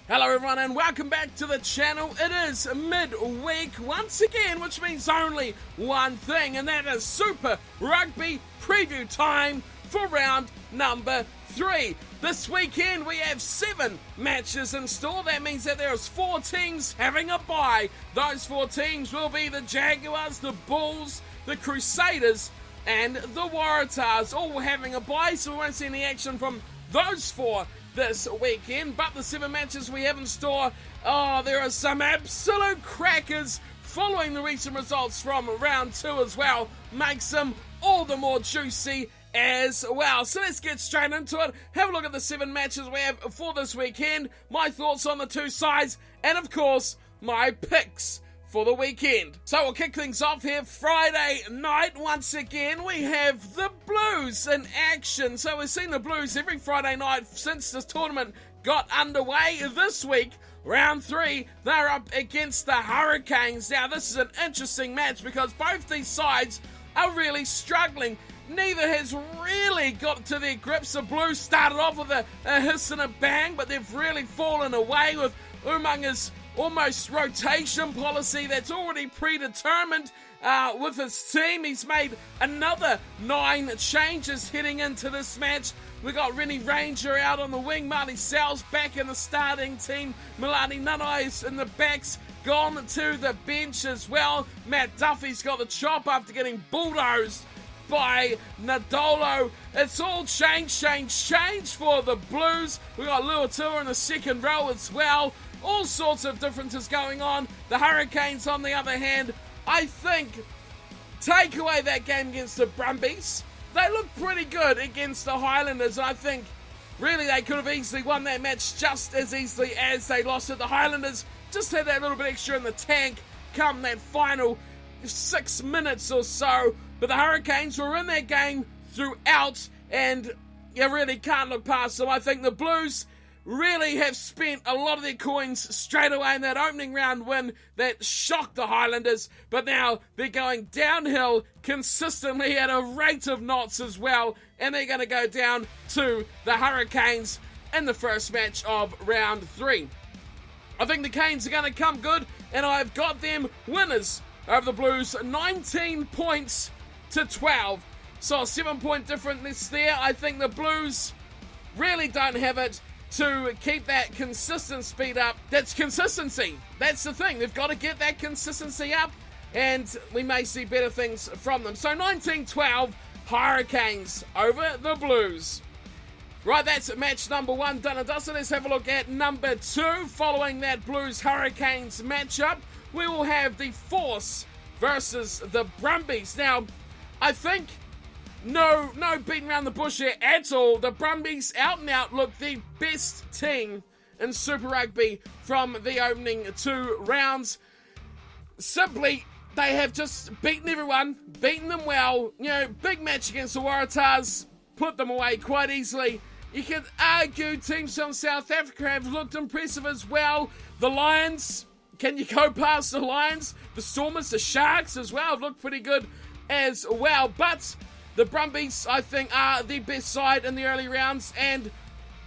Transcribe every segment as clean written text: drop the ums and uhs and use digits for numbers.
Hello everyone and welcome back to the channel. It is midweek once again, which means only one thing, and that is Super Rugby preview time for round number 3. This weekend we have 7 matches in store. That means that there's 4 teams having a bye. Those 4 teams will be the Jaguars, the Bulls, the Crusaders and the Waratahs, all having a bye, so we won't see any action from those 4 this weekend. But the 7 matches we have in store, there are some absolute crackers following the recent results from round 2 as well. Makes them all the more juicy as well. So let's get straight into it. Have a look at the 7 matches we have for this weekend, my thoughts on the 2 sides, and of course my picks for the weekend. So we'll kick things off here. Friday night, once again, we have the Blues in action. So we've seen the Blues every Friday night since this tournament got underway. This week, round 3, they're up against the Hurricanes. Now, this is an interesting match because both these sides are really struggling. Neither has really got to their grips. The Blues started off with a hiss and a bang, but they've really fallen away with Umanga's almost rotation policy that's already predetermined with his team. He's made another 9 changes heading into this match. We got Rennie Ranger out on the wing, Marty Sal's back in the starting team, Milani Nanai's in the backs, gone to the bench as well. Matt Duffy's got the chop after getting bulldozed by Nadolo. It's all change for the Blues. We got Luatua in the second row as well. All sorts of differences going on. The Hurricanes, on the other hand, I think, take away that game against the Brumbies. They look pretty good against the Highlanders, and I think really they could have easily won that match just as easily as they lost it. The Highlanders just had that little bit extra in the tank come that final 6 minutes or so, but the Hurricanes were in that game throughout, and you really can't look past them. I think the Blues really have spent a lot of their coins straight away in that opening round win that shocked the Highlanders, but now they're going downhill consistently at a rate of knots as well, and they're going to go down to the Hurricanes in the first match of round 3. I think the Canes are going to come good, and I've got them winners over the Blues, 19 points to 12. So a 7-point difference there. I think the Blues really don't have it to keep that consistent speed up. That's consistency. That's the thing. They've got to get that consistency up, and we may see better things from them. So 19-12, Hurricanes over the Blues. Right, that's match number 1 done and dusted. Let's have a look at number 2. Following that Blues-Hurricanes matchup, we will have the Force versus the Brumbies. Now, I think no beating around the bush here at all. The Brumbies out and out look the best team in Super Rugby from the opening 2 rounds. Simply, they have just beaten everyone, beaten them well. You know, big match against the Waratahs, put them away quite easily. You could argue teams from South Africa have looked impressive as well. The Lions, can you go past the Lions? The Stormers, the Sharks as well have looked pretty good as well. But the Brumbies, I think, are the best side in the early rounds. And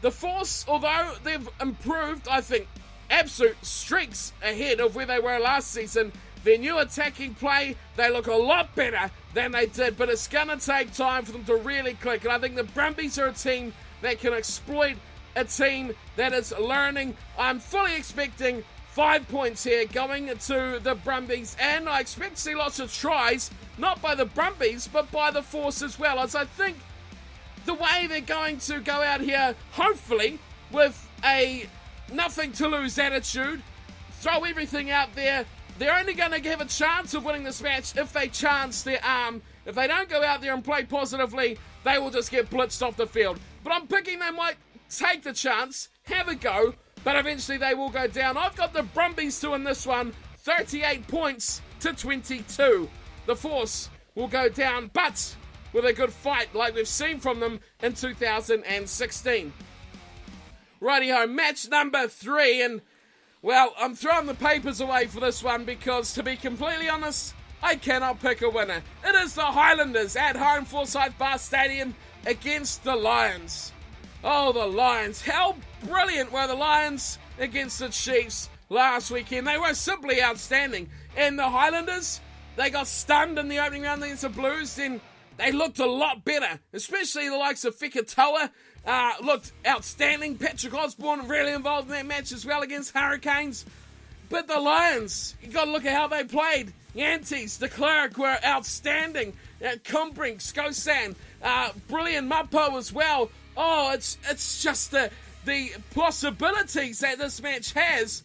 the Force, although they've improved, I think, absolute streaks ahead of where they were last season. Their new attacking play, they look a lot better than they did. But it's going to take time for them to really click. And I think the Brumbies are a team that can exploit a team that is learning. I'm fully expecting 5 points here going to the Brumbies, and I expect to see lots of tries, not by the Brumbies, but by the Force as well, as I think the way they're going to go out here, hopefully, with a nothing-to-lose attitude, throw everything out there. They're only going to give a chance of winning this match if they chance their arm. If they don't go out there and play positively, they will just get blitzed off the field. But I'm picking they might take the chance, have a go, but eventually they will go down. I've got the Brumbies to win this one, 38 points to 22. The Force will go down, but with a good fight like we've seen from them in 2016. Righty-ho, match number 3, and well, I'm throwing the papers away for this one because, to be completely honest, I cannot pick a winner. It is the Highlanders at home, Forsyth Bar Stadium, against the Lions. Oh, the Lions. How brilliant were the Lions against the Chiefs last weekend? They were simply outstanding. And the Highlanders, they got stunned in the opening round against the Blues. Then they looked a lot better, especially the likes of Fekitoa. Looked outstanding. Patrick Osborne really involved in that match as well against Hurricanes. But the Lions, you got to look at how they played. Yantes, de Klerk were outstanding. Kumbrink, Skosan, brilliant Mapo as well. Oh, it's just the possibilities that this match has.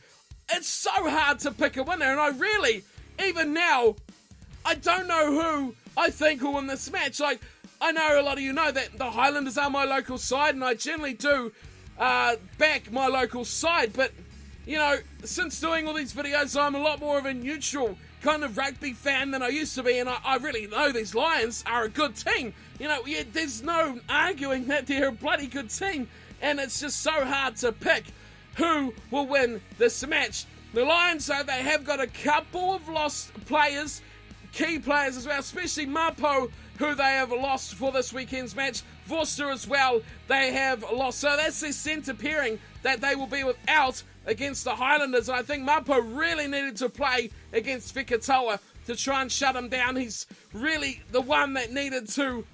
It's so hard to pick a winner, and I really, even now, I don't know who I think will win this match. Like, I know a lot of you know that the Highlanders are my local side, and I generally do back my local side, but, you know, since doing all these videos, I'm a lot more of a neutral kind of rugby fan than I used to be, and I really know these Lions are a good team. You know, there's no arguing that they're a bloody good team, and it's just so hard to pick who will win this match. The Lions, though, they have got a couple of lost players, key players as well, especially Mapo, who they have lost for this weekend's match. Vorster as well, they have lost. So that's their centre pairing that they will be without against the Highlanders. And I think Mapo really needed to play against Fekitoa to try and shut him down. He's really the one that needed to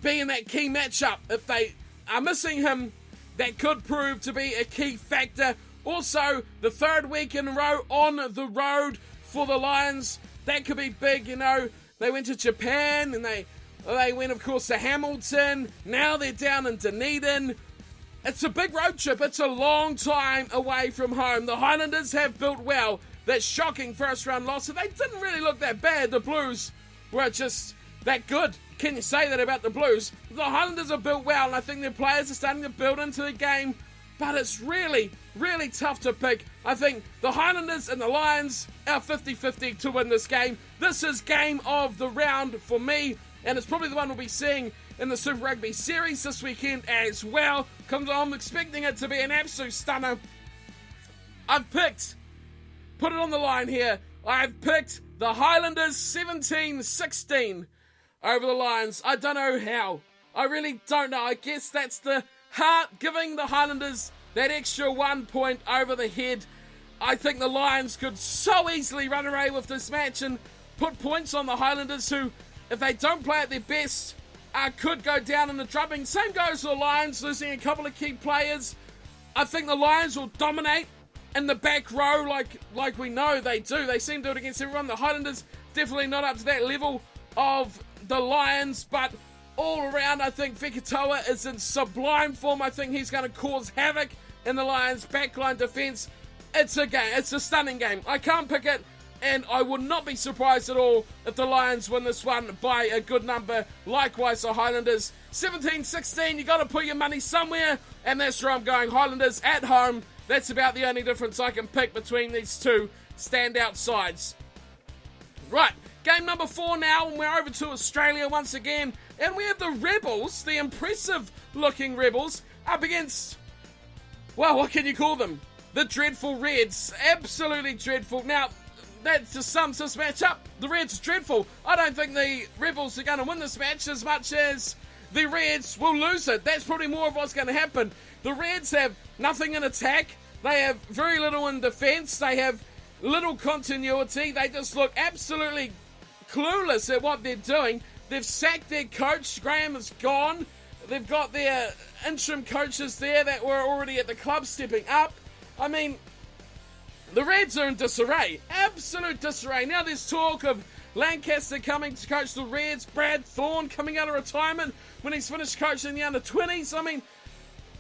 be in that key matchup. If they are missing him, that could prove to be a key factor. Also, the third week in a row on the road for the Lions. That could be big, you know. They went to Japan and they went, of course, to Hamilton. Now they're down in Dunedin. It's a big road trip. It's a long time away from home. The Highlanders have built well. That shocking first-round loss, they didn't really look that bad. The Blues were just that good. Can you say that about the Blues? The Highlanders are built well, and I think their players are starting to build into the game. But it's really, really tough to pick. I think the Highlanders and the Lions are 50-50 to win this game. This is game of the round for me, and it's probably the one we'll be seeing in the Super Rugby series this weekend as well. I'm expecting it to be an absolute stunner. I've picked, put it on the line here, I've picked the Highlanders 17-16 over the Lions. I don't know how. I really don't know. I guess that's the heart giving the Highlanders that extra 1 point over the head. I think the Lions could so easily run away with this match and put points on the Highlanders, who, if they don't play at their best, could go down in the drubbing. Same goes for the Lions, losing a couple of key players. I think the Lions will dominate in the back row like we know they do. They seem to do it against everyone. The Highlanders definitely not up to that level of the Lions, but all around, I think Fekitoa is in sublime form. I think he's going to cause havoc in the Lions' backline defence. It's a game. It's a stunning game. I can't pick it, and I would not be surprised at all if the Lions win this one by a good number. Likewise, the Highlanders 17-16. You got to put your money somewhere, and that's where I'm going. Highlanders at home. That's about the only difference I can pick between these two standout sides. Right, game number 4 now, and we're over to Australia once again. And we have the Rebels, the impressive-looking Rebels, up against, well, what can you call them? The dreadful Reds. Absolutely dreadful. Now, that just sums this match up. The Reds are dreadful. I don't think the Rebels are going to win this match as much as the Reds will lose it. That's probably more of what's going to happen. The Reds have nothing in attack. They have very little in defence. They have little continuity. They just look absolutely clueless at what they're doing. They've sacked their coach. Graham is gone. They've got their interim coaches there that were already at the club stepping up. I mean, the Reds are in disarray. Absolute disarray. Now there's talk of Lancaster coming to coach the Reds. Brad Thorne coming out of retirement when he's finished coaching the under-20s. I mean,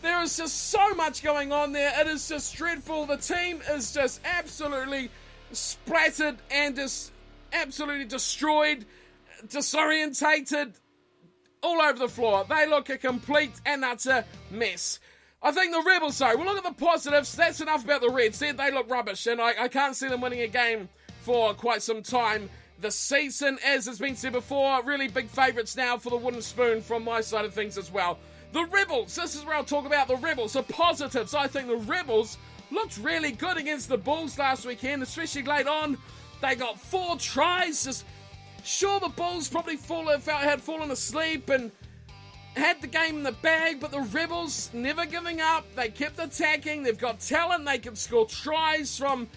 there is just so much going on there. It is just dreadful. The team is just absolutely splattered and just absolutely destroyed, disorientated, all over the floor. They look a complete and utter mess. I think the Rebels, though, we'll look at the positives. That's enough about the Reds. They look rubbish, and I can't see them winning a game for quite some time this season. As has been said before, really big favourites now for the wooden spoon from my side of things as well. The Rebels, this is where I'll talk about the Rebels. The positives, I think the Rebels looked really good against the Bulls last weekend, especially late on. They got 4 tries. Just sure, the Bulls probably had fallen asleep, and had the game in the bag, but the Rebels never giving up. They kept attacking. They've got talent. They can score tries from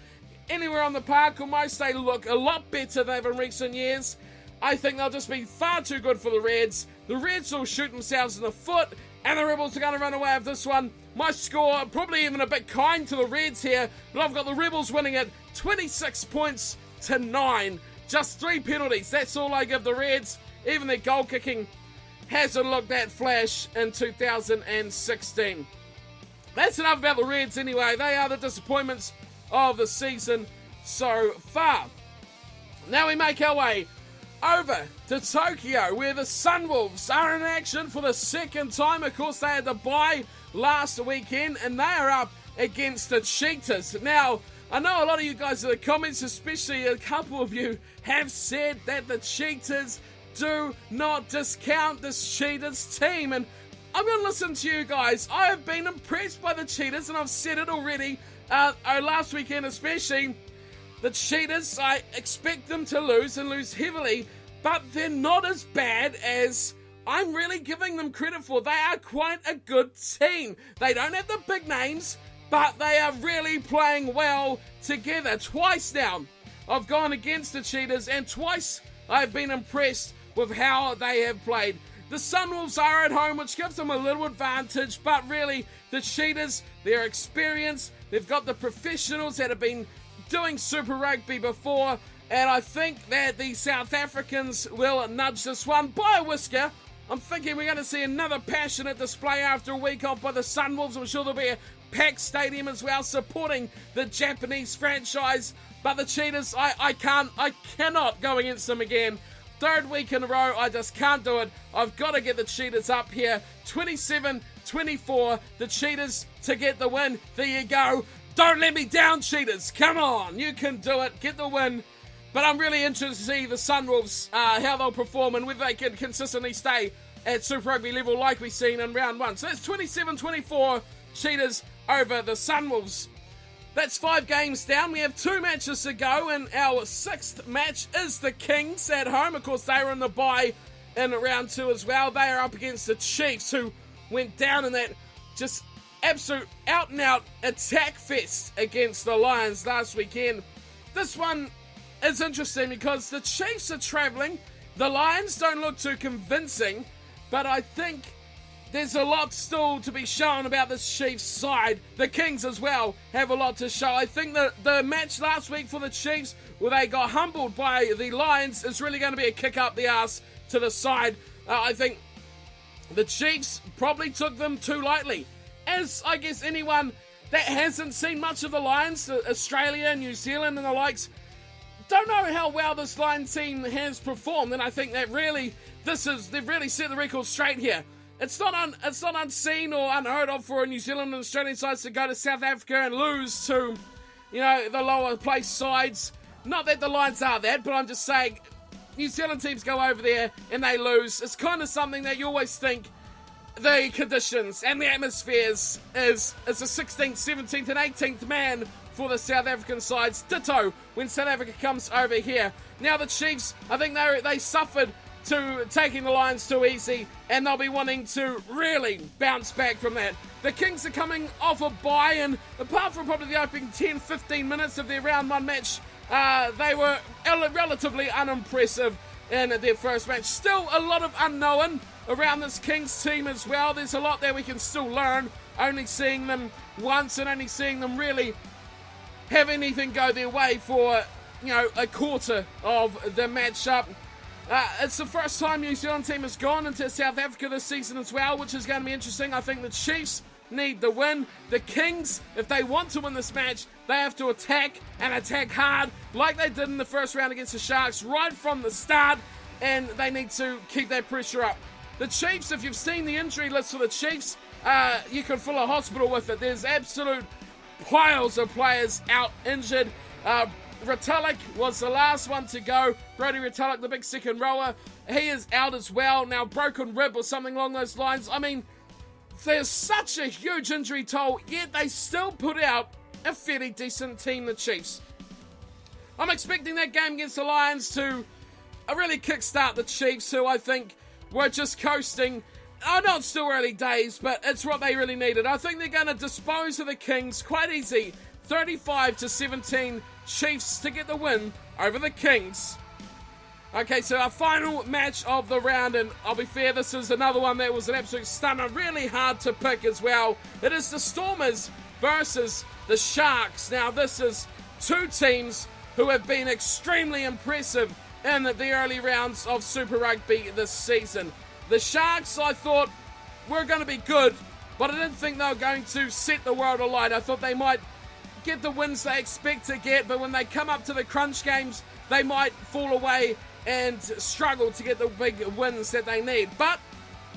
anywhere on the park almost. They look a lot better than they've in recent years. I think they'll just be far too good for the Reds. The Reds will shoot themselves in the foot, and the Rebels are going to run away with this one. My score, probably even a bit kind to the Reds here, but I've got the Rebels winning it 26 points to 9. Just 3 penalties. That's all I give the Reds. Even their goal kicking hasn't looked that flash in 2016. That's enough about the Reds anyway. They are the disappointments of the season so far. Now we make our way over to Tokyo, where the Sunwolves are in action for the second time. Of course, they had the bye last weekend, and they are up against the Cheetahs. Now, I know a lot of you guys in the comments, especially a couple of you, have said that the Cheetahs do not discount this Cheetahs team, and I'm going to listen to you guys. I have been impressed by the Cheetahs, and I've said it already, last weekend especially. The Cheetahs, I expect them to lose and lose heavily, but they're not as bad as I'm really giving them credit for. They are quite a good team. They don't have the big names, but they are really playing well together. Twice now I've gone against the Cheetahs, and twice I've been impressed with how they have played. The Sunwolves are at home, which gives them a little advantage, but really the Cheetahs, their experience, they've got the professionals that have been doing Super Rugby before, and I think that the South Africans will nudge this one by a whisker. I'm thinking we're going to see another passionate display after a week off by the Sunwolves. I'm sure there'll be a packed stadium as well supporting the Japanese franchise, but the Cheetahs, I cannot go against them again. Third week in a row, I just can't do it. I've got to get the Cheetahs up here. 27-24, the Cheetahs to get the win. There you go. Don't let me down, Cheetahs. Come on, you can do it. Get the win. But I'm really interested to see the Sunwolves, how they'll perform and whether they can consistently stay at Super Rugby level like we've seen in round 1. So that's 27-24, Cheetahs over the Sunwolves. That's 5 games down. We have 2 matches to go, and our 6th match is the Kings at home. Of course, they were in the bye in round 2 as well. They are up against the Chiefs, who went down in that just absolute out-and-out attack fest against the Lions last weekend. This one is interesting because the Chiefs are travelling. The Lions don't look too convincing, but I think there's a lot still to be shown about this Chiefs side. The Kings as well have a lot to show. I think the match last week for the Chiefs, where they got humbled by the Lions, is really going to be a kick up the arse to the side. I think the Chiefs probably took them too lightly. As I guess anyone that hasn't seen much of the Lions, Australia, New Zealand and the likes, don't know how well this Lions team has performed, and I think that really they've really set the record straight here. It's not unseen or unheard of for New Zealand and Australian sides to go to South Africa and lose to, the lower place sides. Not that the Lions are that, but I'm just saying New Zealand teams go over there and they lose. It's kind of something that you always think the conditions and the atmospheres is a 16th, 17th and 18th man for the South African sides. Ditto when South Africa comes over here. Now the Chiefs, I think they suffered to taking the Lions too easy, and they'll be wanting to really bounce back from that. The Kings are coming off a bye, and apart from probably the opening 10-15 minutes of their round 1 match, they were relatively unimpressive in their first match. Still a lot of unknown around this Kings team as well. There's a lot that we can still learn, only seeing them once and only seeing them really have anything go their way for, a quarter of the matchup. It's the first time New Zealand team has gone into South Africa this season as well, which is going to be interesting. I think the Chiefs need the win. The Kings, if they want to win this match, they have to attack and attack hard like they did in the first round against the Sharks right from the start, and they need to keep that pressure up. The Chiefs, if you've seen the injury list for the Chiefs, you could fill a hospital with it. There's absolute piles of players out injured. Retallick was the last one to go. Brodie Retallick, the big second rower, he is out as well. Now, broken rib or something along those lines. I mean, there's such a huge injury toll, yet they still put out a fairly decent team, the Chiefs. I'm expecting that game against the Lions to really kickstart the Chiefs, who I think were just coasting I know it's still early days, but it's what they really needed. I think they're going to dispose of the Kings quite easy. 35-17 Chiefs to get the win over the Kings. Okay, so our final match of the round, and I'll be fair, this is another one that was an absolute stunner. Really hard to pick as well. It is the Stormers versus the Sharks. Now, this is two teams who have been extremely impressive in the early rounds of Super Rugby this season. The Sharks, I thought, were going to be good, but I didn't think they were going to set the world alight. I thought they might get the wins they expect to get, but when they come up to the crunch games, they might fall away and struggle to get the big wins that they need. But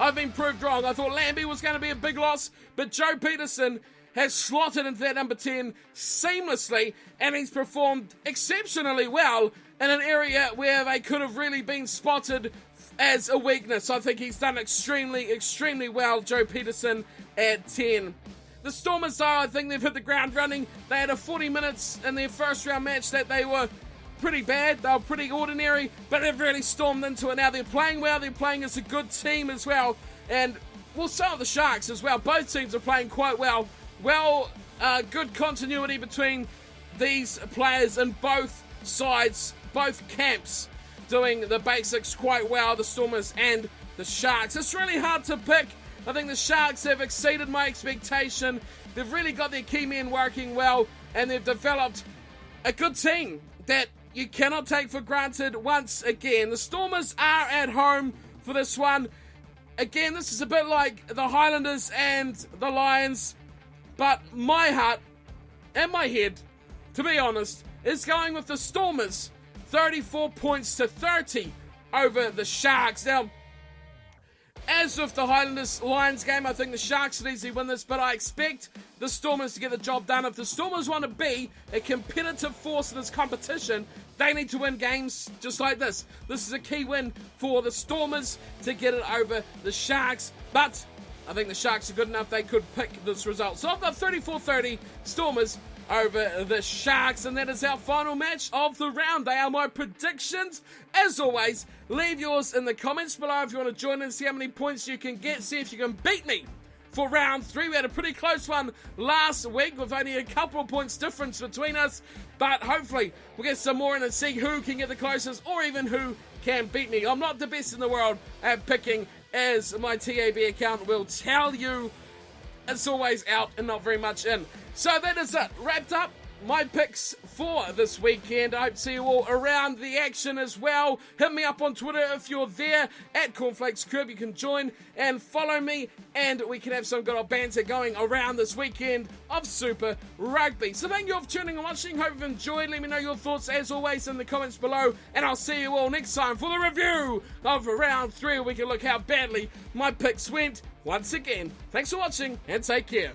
I've been proved wrong. I thought Lambie was going to be a big loss, but Joe Peterson has slotted into that number 10 seamlessly, and he's performed exceptionally well in an area where they could have really been spotted as a weakness. I think he's done extremely well, Joe Peterson at 10. The Stormers, though, I think they've hit the ground running. They had a 40 minutes in their first round match that they were pretty bad. They were pretty ordinary, but they've really stormed into it now. They're playing well. They're playing as a good team as well. And we'll start with the Sharks as well. Both teams are playing quite well. Good continuity between these players in both sides, both camps, doing the basics quite well, the Stormers and the Sharks. It's really hard to pick. I think the Sharks have exceeded my expectation. They've really got their key men working well, and they've developed a good team that you cannot take for granted once again. The Stormers are at home for this one. Again, this is a bit like the Highlanders and the Lions, but my heart and my head, to be honest, is going with the Stormers. 34 points to 30 over the Sharks. Now, as with the Highlanders-Lions game, I think the Sharks would easily win this, but I expect the Stormers to get the job done. If the Stormers want to be a competitive force in this competition, they need to win games just like this. This is a key win for the Stormers to get it over the Sharks, but I think the Sharks are good enough they could pick this result. So I've got 34-30 Stormers over the Sharks, and that is our final match of the round. They are my predictions. As always, leave yours in the comments below if you want to join in and see how many points you can get, see if you can beat me for round 3. We had a pretty close one last week with only a couple of points difference between us, but hopefully we'll get some more in and see who can get the closest or even who can beat me. I'm not the best in the world at picking, as my TAB account will tell you. It's always out and not very much in. So that is it. Wrapped up my picks for this weekend. I hope to see you all around the action as well. Hit me up on Twitter if you're there at Cornflakes Crib. You can join and follow me, and we can have some good old banter going around this weekend of Super Rugby. So thank you all for tuning and watching. Hope you've enjoyed. Let me know your thoughts as always in the comments below, and I'll see you all next time for the review of round 3, where we can look how badly my picks went once again. Thanks for watching and take care.